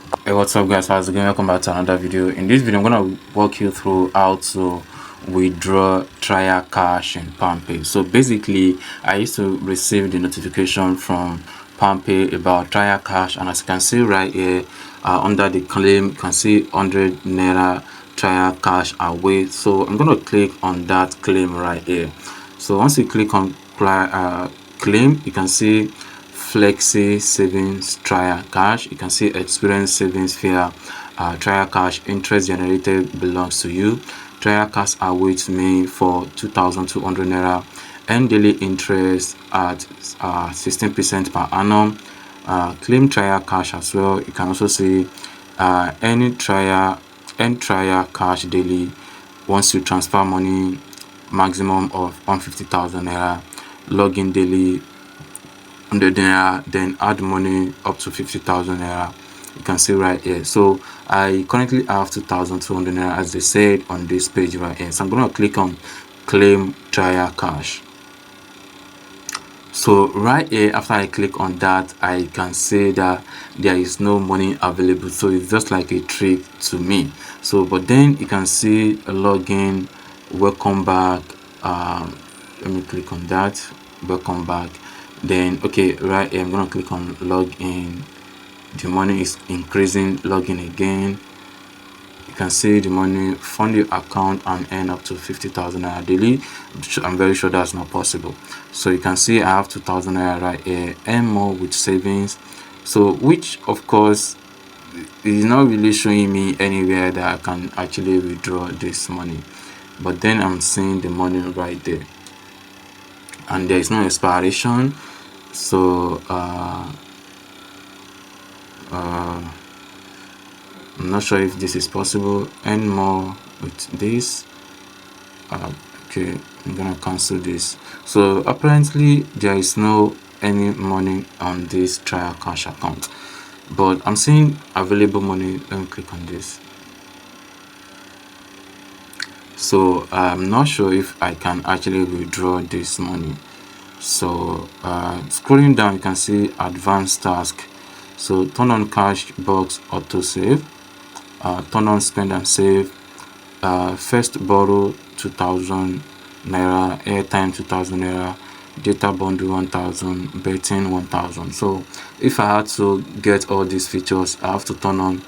Hey, what's up guys, how's it going? Welcome back to another video. In this video I'm gonna walk you through how to withdraw trial cash in Palmpay. So basically I used to receive the notification from Palmpay about trial cash, and as you can see right here, under the claim you can see 100 naira trial cash away. So I'm gonna click on that claim right here. So once you click on claim, you can see flexi savings trial cash. You can see experience savings fair trial cash. Interest generated belongs to you. Trial cash awaits me for 2,200 naira and daily interest at 16% per annum. Claim trial cash as well. You can also see any trial and trial cash daily once you transfer money, maximum of 150,000 naira. Login daily 100 naira, then add money up to 50,000 naira. You can see right here. So I currently have 2,200 naira as they said on this page right here. So I'm going to click on claim trial cash. So right here, after I click on that, I can see that there is no money available. So it's just like a trick to me. So but then you can see a login, welcome back. Let me click on that, welcome back. Then okay, right here I'm gonna click on login. The money is increasing. Login again. You can see the money, fund your account and earn up to 50,000 naira daily. I'm very sure that's not possible. So you can see I have 2,000 naira right here, and more with savings. So which of course is not really showing me anywhere that I can actually withdraw this money. But then I'm seeing the money right there, and there is no expiration. So I'm not sure if this is possible. And more with this. Okay, I'm gonna cancel this. So apparently there is no any money on this trial cash account, but I'm seeing available money. Let me click on this. So I'm not sure if I can actually withdraw this money. So scrolling down, you can see advanced task. So turn on cash box auto save, turn on spend and save, first borrow 2,000 naira, airtime 2,000 naira, data bundle 1,000, betting 1,000. So if I had to get all these features, I have to turn on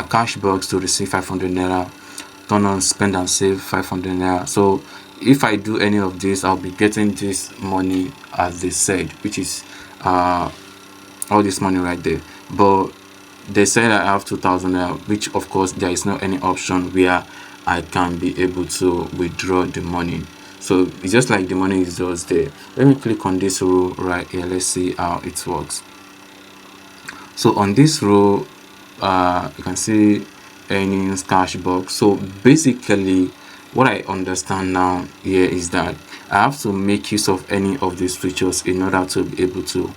cash box to receive 500 naira, turn on spend and save 500 naira. So if I do any of this, I'll be getting this money as they said, which is all this money right there. But they said I have 2,000 naira, which of course there is no any option where I can be able to withdraw the money. So it's just like the money is just there. Let me click on this row right here. Let's see how it works. So on this row, you can see earnings cash box. So basically what I understand now here is that I have to make use of any of these features in order to be able to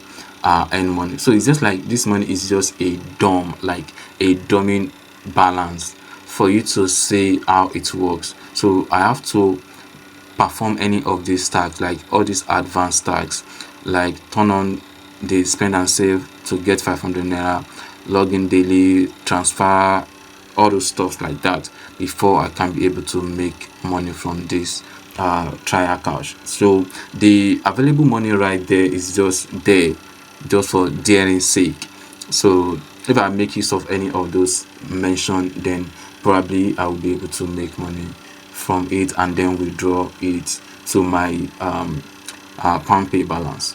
earn money. So it's just like this money is just a dumb, like a dummy balance for you to see how it works. So I have to perform any of these tasks, like all these advanced tasks, like turn on the spend and save to get 500 naira, login daily, transfer, all those stuff like that before I can be able to make money from this trial cash. So the available money right there is just there, just for daring's sake. So if I make use of any of those mentioned, then probably I will be able to make money from it and then withdraw it to my Palmpay balance.